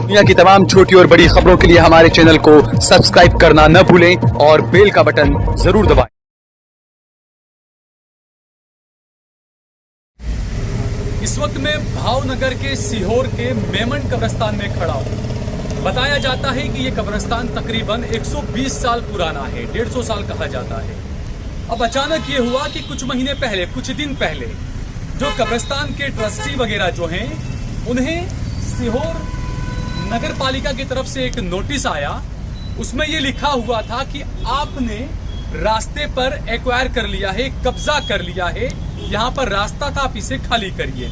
इस वक्त मैं भावनगर के सीहोर के मेमन कब्रिस्तान में खड़ा हूँ। बताया जाता है कि ये कब्रिस्तान तकरीबन 120 साल पुराना है, 150 साल कहा जाता है। अब अचानक ये हुआ कि कुछ महीने पहले, कुछ दिन पहले जो कब्रिस्तान के ट्रस्टी वगैरह जो हैं, उन्हें सीहोर नगर पालिका की तरफ से एक नोटिस आया। उसमें ये लिखा हुआ था कि आपने रास्ते पर एक्वायर कर लिया है, कब्जा कर लिया है, यहाँ पर रास्ता था, आप इसे खाली करिए।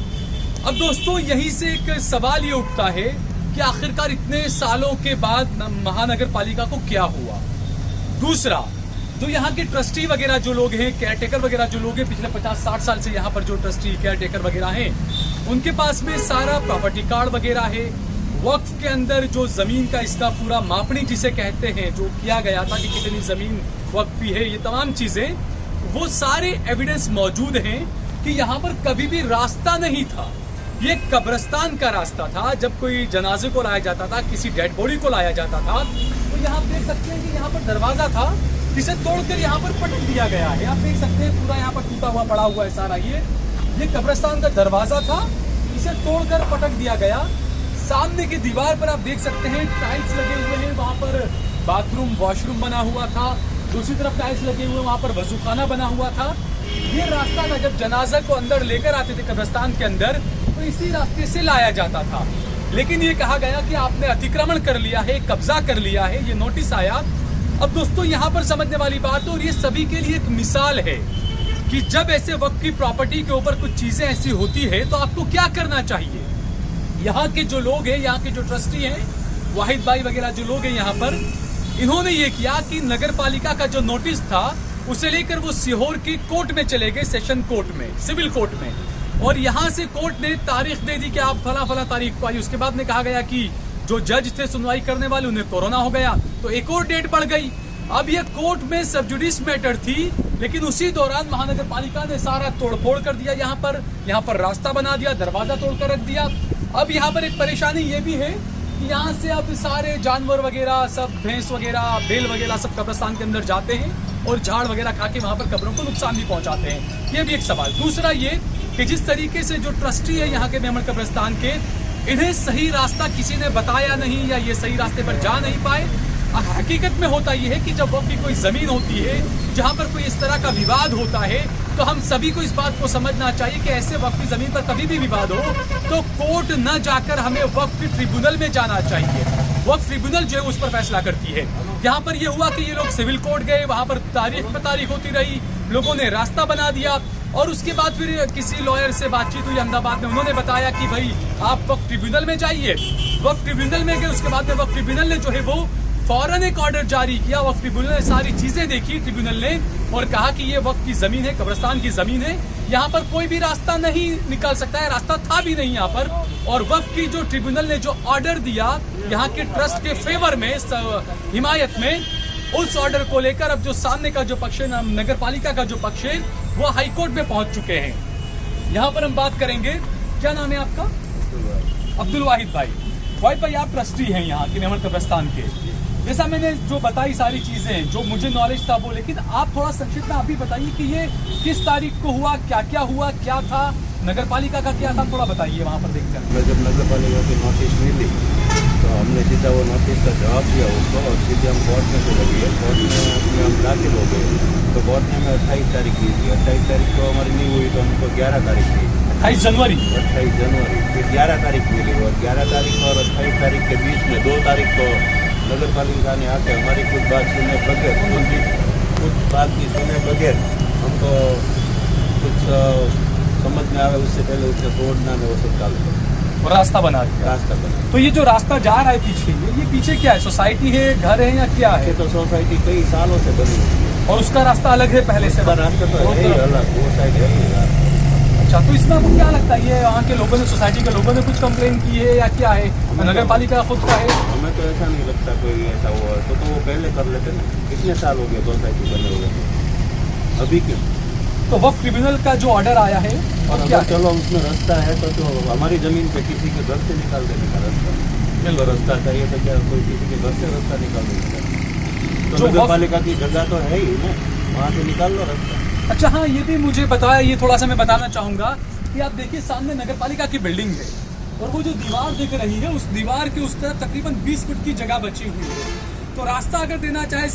अब दोस्तों यहीं से एक सवाल ये उठता है कि आखिरकार इतने सालों के बाद महानगर पालिका को क्या हुआ। दूसरा, जो यहाँ के ट्रस्टी वगैरह जो लोग हैं, केयरटेकर वगैरह जो लोग हैं, पिछले 50-60 साल से यहाँ पर जो ट्रस्टी केयरटेकर वगैरह हैं, उनके पास में सारा प्रॉपर्टी कार्ड वगैरह है। वक्फ के अंदर जो जमीन का इसका पूरा मापनी जिसे कहते हैं, जो किया गया था कि कितनी जमीन वक्फ की है, ये तमाम चीजें, वो सारे एविडेंस मौजूद हैं कि यहाँ पर कभी भी रास्ता नहीं था। ये कब्रिस्तान का रास्ता था। जब कोई जनाजे को लाया जाता था, किसी डेड बॉडी को लाया जाता था, तो यहाँ देख सकते हैं कि यहाँ पर दरवाजा था जिसे तोड़कर यहाँ पर पटक दिया गया है। आप देख सकते हैं पूरा यहाँ पर टूटा हुआ पड़ा हुआ है सारा। ये कब्रिस्तान का दरवाजा था, इसे तोड़कर पटक दिया गया। सामने की दीवार पर आप देख सकते हैं टाइल्स लगे हुए हैं, वहां पर बाथरूम वॉशरूम बना हुआ था। दूसरी तरफ टाइल्स लगे हुए, वहां पर वजूखाना बना हुआ था। ये रास्ता था, जब जनाजा को अंदर लेकर आते थे कब्रिस्तान के अंदर, तो इसी रास्ते से लाया जाता था। लेकिन ये कहा गया कि आपने अतिक्रमण कर लिया है, कब्जा कर लिया है, ये नोटिस आया। अब दोस्तों यहाँ पर समझने वाली बात, और ये सभी के लिए एक मिसाल है कि जब ऐसे वक्त की प्रॉपर्टी के ऊपर कुछ चीजें ऐसी होती है तो आपको क्या करना चाहिए। यहाँ के जो लोग हैं, यहाँ के जो ट्रस्टी हैं, वाहिद भाई वगैरह जो लोग हैं यहाँ पर, इन्होंने ये किया कि नगर पालिका का जो नोटिस था उसे लेकर वो सीहोर की कोर्ट में चले गए, सेशन कोर्ट में, सिविल कोर्ट में। और यहाँ से कोर्ट ने तारीख दे दी कि आप फला तारीख को आई। उसके बाद में कहा गया कि जो जज थे सुनवाई करने वाले, उन्हें कोरोना हो गया, तो एक और डेट बढ़ गई। अब ये कोर्ट में सब जुडिस मैटर थी, लेकिन उसी दौरान महानगर पालिका ने सारा तोड़फोड़ कर दिया। यहाँ पर रास्ता बना दिया, दरवाजा तोड़कर रख दिया। अब यहाँ पर एक परेशानी ये भी है कि यहाँ से अब सारे जानवर वगैरह, सब भैंस वगैरह, बैल वगैरह सब कब्रिस्तान के अंदर जाते हैं और झाड़ वगैरह खा के वहां पर कब्रों को नुकसान भी पहुंचाते हैं। ये भी एक सवाल। दूसरा ये कि जिस तरीके से जो ट्रस्टी है यहाँ के मेमन कब्रिस्तान के, इन्हें सही रास्ता किसी ने बताया नहीं, या ये सही रास्ते पर जा नहीं पाए। हकीकत में होता यह है कि जब वक्त की कोई जमीन होती है जहां पर कोई इस तरह का विवाद होता है, तो हम सभी को इस बात को समझना चाहिए कि ऐसे वक्त की जमीन पर कभी भी विवाद हो तो कोर्ट न जाकर हमें वक्त ट्रिब्यूनल में जाना चाहिए। वक्त ट्रिब्यूनल जो है उस पर फैसला करती है। यहाँ पर यह हुआ कि ये लोग सिविल कोर्ट गए, वहां पर तारीख पे तारीख होती रही, लोगों ने रास्ता बना दिया, और उसके बाद फिर किसी लॉयर से बातचीत हुई अहमदाबाद में, उन्होंने बताया कि भाई आप वक्त ट्रिब्यूनल में जाइए। वक्त ट्रिब्यूनल में गए, उसके बाद में वक्त ट्रिब्यूनल ने जो है वो फौरन एक ऑर्डर जारी किया। वक्फ ट्रिब्यूनल ने सारी चीजें देखी ट्रिब्यूनल ने, और कहा कि ये वक्फ की जमीन है, कब्रिस्तान की जमीन है, यहाँ पर कोई भी रास्ता नहीं निकल सकता है, रास्ता था भी नहीं यहाँ पर। और वक्फ की जो ट्रिब्यूनल ने जो ऑर्डर दिया यहाँ के ट्रस्ट के फेवर में, हिमायत में, उस ऑर्डर को लेकर अब जो सामने का जो पक्ष है, नगर पालिका का जो पक्ष है, वो हाईकोर्ट में पहुंच चुके हैं। यहाँ पर हम बात करेंगे, क्या नाम है आपका? अब्दुल वाहिद भाई। वाहिद भाई, आप ट्रस्टी हैं यहाँ के मेमन कब्रिस्तान के। जैसा मैंने जो बताई सारी चीजें, जो मुझे नॉलेज था वो, लेकिन आप थोड़ा संक्षिप्त में आप भी बताइए कि ये किस तारीख को हुआ, क्या क्या हुआ, क्या था, नगर पालिका का क्या था, थोड़ा बताइए वहाँ पर देखकर। जब नगर पालिका की नोटिस मिली तो हमने सीधा वो नोटिस का जवाब दिया उसको, और सीधे हम कोर्ट में चले गए। कोर्ट में हम दाखिल हो गए, तो कोर्ट ने हमें 28 तारीख दी थी। 28 तारीख को हमारी नहीं हुई तो हमको 11 तारीख दी, 28 जनवरी, 28 जनवरी, फिर 11 तारीख मिली। और 11 तारीख और 28 तारीख के बीच में 2 तारीख को नगर पालिका ने आकर हमारी कुछ बात सुने बगैर, कुछ बात की सुने बगैर हमको कुछ समझ में आवे उससे पहले उससे तोड़ना ने वो सब डाल और रास्ता बना दिया। रास्ता बना। तो ये जो रास्ता जा रहा है पीछे, ये पीछे क्या है? सोसाइटी है, घर है, या क्या है? तो सोसाइटी कई सालों से बनी हुई है, और उसका रास्ता अलग है पहले से? रास्ता तो है ही अलग, वो साइड है ही। अच्छा, तो इसमें आपको क्या लगता है, ये वहाँ के लोगों ने, सोसाइटी के लोगों ने कुछ कंप्लेन की है, या क्या है? नगर पालिका खुद का है? हमें तो ऐसा नहीं लगता कोई ऐसा हुआ तो वो पहले कर लेते ना। कितने साल हो गए सोसाइटी बने हुए, अभी क्यों? तो वक्फ ट्रिब्यूनल का जो ऑर्डर आया है, और क्या चलो उसमें रास्ता है तो हमारी जमीन पे किसी के घर से निकाल देने का रास्ता नेशनल रास्ता चाहिए तो क्या कोई किसी के घर से रास्ता निकाल देता है? तो जो नगर पालिका की जगह तो है ही ना, वहाँ से निकाल लो रास्ता। अच्छा हाँ, ये भी मुझे बताया, ये थोड़ा सा मैं बताना चाहूंगा कि आप देखिए सामने नगर पालिका की बिल्डिंग है और वो जो दीवार दिख रही है, उस दीवार के उस तरफ तकरीबन 20 फुट की जगह बची हुई है। तो रास्ता अगर देना चाहे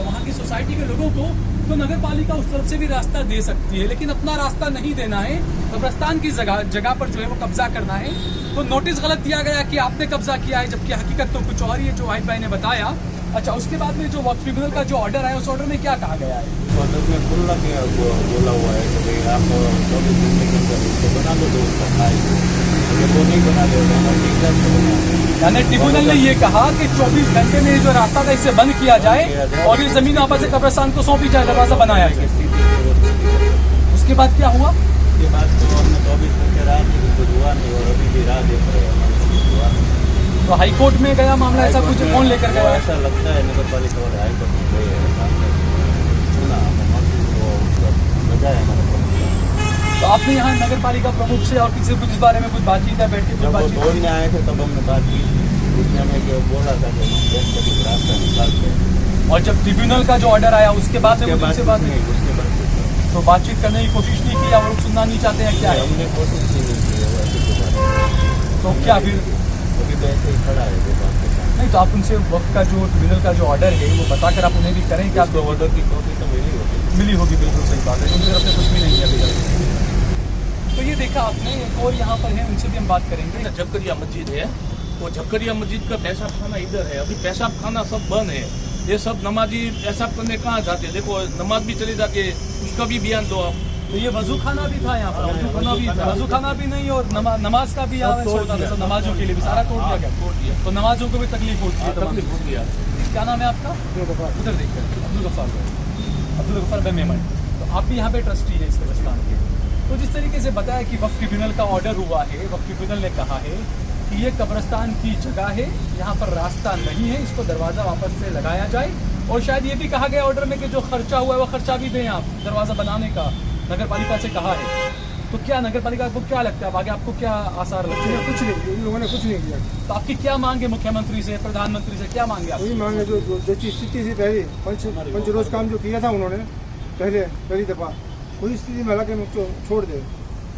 वहाँ की सोसाइटी के लोगों को, तो नगर पालिका उस तरफ से भी रास्ता दे सकती है, लेकिन अपना रास्ता नहीं देना है, कब्रस्तान की जगह पर जो है वो कब्जा करना है। तो नोटिस गलत दिया गया कि आपने कब्जा किया है, जबकि हकीकत तो कुछ और ही है जो वाहिद भाई ने बताया। अच्छा, उसके बाद में जो वक्फ ट्रिब्यूनल का जो ऑर्डर है, उस ऑर्डर में क्या कहा गया है? ऑर्डर में खुला क्या बोला हुआ है कि भाई आप 24 घंटे के अंदर उसको बना लो जो उसका खाए, अगर वो नहीं बना दे तो हम ठीक है। यानी ट्रिब्यूनल ने ये कहा कि 24 घंटे में जो रास्ता था इसे बंद किया जाए और ये जमीन आपस से कब्रिस्तान को सौंपी जाए, दरवाजा बनाया जाए। उसके बाद क्या हुआ? उसके बाद तो हमने 24 घंटे राह दी, कुछ हुआ नहीं और अभी भी राह देख रहे हैं, हमारे कुछ हुआ नहीं। तो हाई कोर्ट में गया मामला, ऐसा कुछ कौन लेकर गया? ऐसा लगता है नगर पालिका और हाई कोर्ट में गए हैं, सामने सुना बजाय हमारे पास। तो आपने यहाँ नगर पालिका प्रमुख से और किसी कुछ इस बारे में कुछ बातचीत है, बैठ के कुछ जब वो बातचीत? बोलने आए थे तब हमने बात की, उसने हमें जो बोला था कि हम देश का कुछ रास्ता निकालते हैं। और जब ट्रिब्यूनल का जो ऑर्डर आया उसके बाद में उसके बात नहीं, उसके बाद तो बातचीत करने की कोशिश नहीं की या वो लोग सुनना नहीं चाहते हैं, क्या है? हमने कोशिश नहीं की है वैसे के बारे तो क्या फिर? अभी तो ऐसे ही खड़ा है वो बात के साथ। नहीं, तो आप उनसे वक्त का जो ट्रिब्यूनल का जो ऑर्डर है वो बताकर आप उन्हें भी करें कि आप तो ऑर्डर की कॉपी तो मिली होगी। मिली होगी, बिल्कुल सही बात है, उनकी तरफ से कुछ भी नहीं है अभी तक। तो ये देखा आपने, एक और यहाँ पर है, उनसे भी हम बात करेंगे। झपकरिया मस्जिद है, वो झपकरिया मस्जिद का पेशाब खाना इधर है, अभी पेशाब खाना सब बंद है। ये सब नमाजी पेशाब करने कहाँ जाते हैं? देखो नमाज भी चली जाती है, उसका भी बयान दो आप। तो ये वजू खाना भी था यहाँ पर, वजू खाना भी नहीं और नमाज का भी यहाँ होता था, सब नमाजों के लिए भी सारा तोड़ दिया गया। तोड़ दिया, तो नमाजों को भी तकलीफ होती है, तमाम तकलीफ हो गया। क्या नाम है आपका? उधर देखकर अब्दुल गफ्फार भाई मेमन। तो आप भी यहाँ पे ट्रस्टी है इस कब्रिस्तान के। तो जिस तरीके से बताया कि वक्फ ट्रिब्यूनल का ऑर्डर हुआ है, वक्फ ट्रिब्यूनल ने कहा है कि ये कब्रिस्तान की जगह है, यहाँ पर रास्ता नहीं है, इसको दरवाज़ा वापस से लगाया जाए। और शायद ये भी कहा गया ऑर्डर में कि जो खर्चा हुआ है वो खर्चा भी दें आप दरवाज़ा बनाने का, नगर पालिका से कहा है। तो क्या नगर पालिका को क्या लगता है, आगे आपको क्या आसार लगते हैं? कुछ नहीं, इन लोगों ने कुछ नहीं किया। तो आपकी क्या मांग है मुख्यमंत्री से, प्रधानमंत्री से, क्या मांगे आप? वही मांगे जो जैसी स्थिति थी पहले, पंच रोज काम जो किया था उन्होंने पहली दफा, वही स्थिति में हालांकि मुझको छोड़ दे,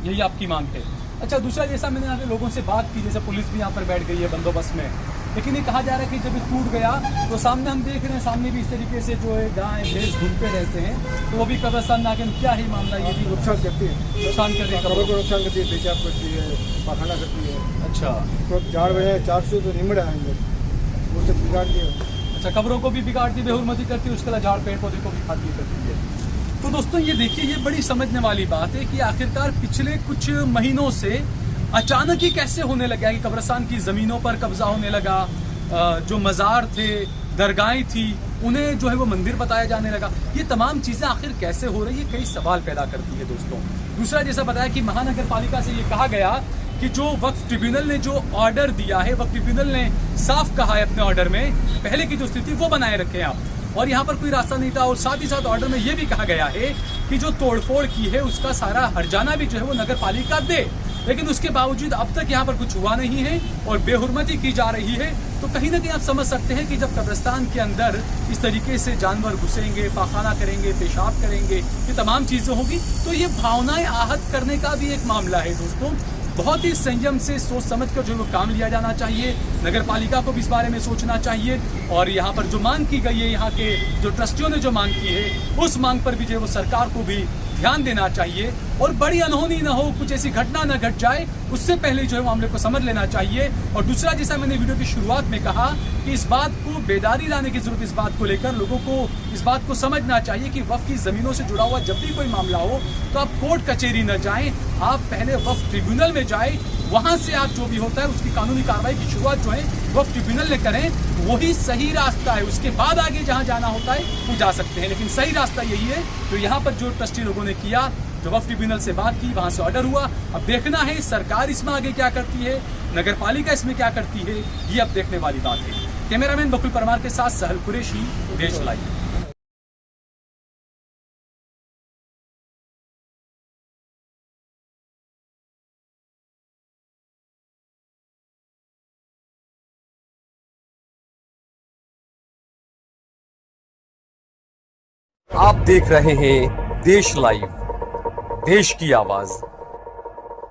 यही आपकी मांग है। अच्छा, दूसरा, जैसा मैंने यहाँ पे लोगों से बात की, जैसे पुलिस भी यहाँ पर बैठ गई है बंदोबस्त में, लेकिन ये कहा जा रहा है कि जब ये टूट गया तो सामने हम देख रहे हैं, सामने भी इस तरीके से जो है गाय भैंस घूमते रहते हैं, तो वो भी कब्रिस्तान में आके क्या ही मामला, ये भी नुकसान करती है, नुकसान कर रही है कब्र को नुकसान करती है, पेशाब करती है, पाखाना करती है। अच्छा तो 4 बजे 400 तो निमड़ आएंगे, वो सब बिगाड़ दिया। अच्छा, कब्रों को भी बिगाड़ती, बेहुरमती करती है, उसके अलावा झाड़ पेड़ पौधे को भी खाती करती है। तो दोस्तों ये देखिए, ये बड़ी समझने वाली बात है कि आखिरकार पिछले कुछ महीनों से अचानक ही कैसे होने लगा कि कब्रिस्तान की ज़मीनों पर कब्जा होने लगा, जो मज़ार थे, दरगाहें थी, उन्हें जो है वो मंदिर बताया जाने लगा। ये तमाम चीज़ें आखिर कैसे हो रही है, कई सवाल पैदा करती है दोस्तों। दूसरा, जैसा बताया कि महानगर पालिका से ये कहा गया कि जो वक्फ ट्रिब्यूनल ने जो ऑर्डर दिया है, वक्फ ट्रिब्यूनल ने साफ कहा है अपने ऑर्डर में, पहले की जो स्थिति वो बनाए रखें आप, और यहाँ पर कोई रास्ता नहीं था। और साथ ही साथ ऑर्डर में ये भी कहा गया है कि जो तोड़फोड़ की है उसका सारा हर्जाना भी जो है वो नगर पालिका दे, लेकिन उसके बावजूद अब तक यहाँ पर कुछ हुआ नहीं है और बेहुरमती की जा रही है। तो कहीं ना कहीं आप समझ सकते हैं कि जब कब्रिस्तान के अंदर इस तरीके से जानवर घुसेंगे, पाखाना करेंगे, पेशाब करेंगे, ये तमाम चीज़ें होगी, तो ये भावनाएं आहत करने का भी एक मामला है दोस्तों। बहुत ही संयम से सोच समझ कर जो काम लिया जाना चाहिए, नगर पालिका को भी इस बारे में सोचना चाहिए। और यहाँ पर जो मांग की गई है, यहाँ के जो ट्रस्टियों ने जो मांग की है, उस मांग पर भी जो है वो सरकार को भी ध्यान देना चाहिए और बड़ी अनहोनी ना हो, कुछ ऐसी घटना ना घट जाए, उससे पहले जो है मामले को समझ लेना चाहिए। और दूसरा, जैसा मैंने वीडियो की शुरुआत में कहा कि इस बात को बेदारी लाने की जरूरत, इस बात को लेकर लोगों को इस बात को समझना चाहिए कि वक्फ की जमीनों से जुड़ा हुआ जब भी कोई मामला हो तो आप कोर्ट कचहरी न जाएं, आप पहले वक्फ ट्रिब्यूनल में जाएं, वहां से आप जो भी होता है उसकी कानूनी कार्रवाई की शुरुआत जो है वक्फ ट्रिब्यूनल ने करें, वही सही रास्ता है। उसके बाद आगे जहां जाना होता है वो जा सकते हैं, लेकिन सही रास्ता यही है। तो यहाँ पर जो ट्रस्टी लोगों ने किया, जो वक्फ ट्रिब्यूनल से बात की, वहां से ऑर्डर हुआ, अब देखना है सरकार इसमें आगे क्या करती है, नगर पालिका इसमें क्या करती है, ये अब देखने वाली बात है। कैमरामैन बकुल परमार के साथ सहल कुरैशी, देश लाइव। आप देख रहे हैं देश लाइव, देश की आवाज।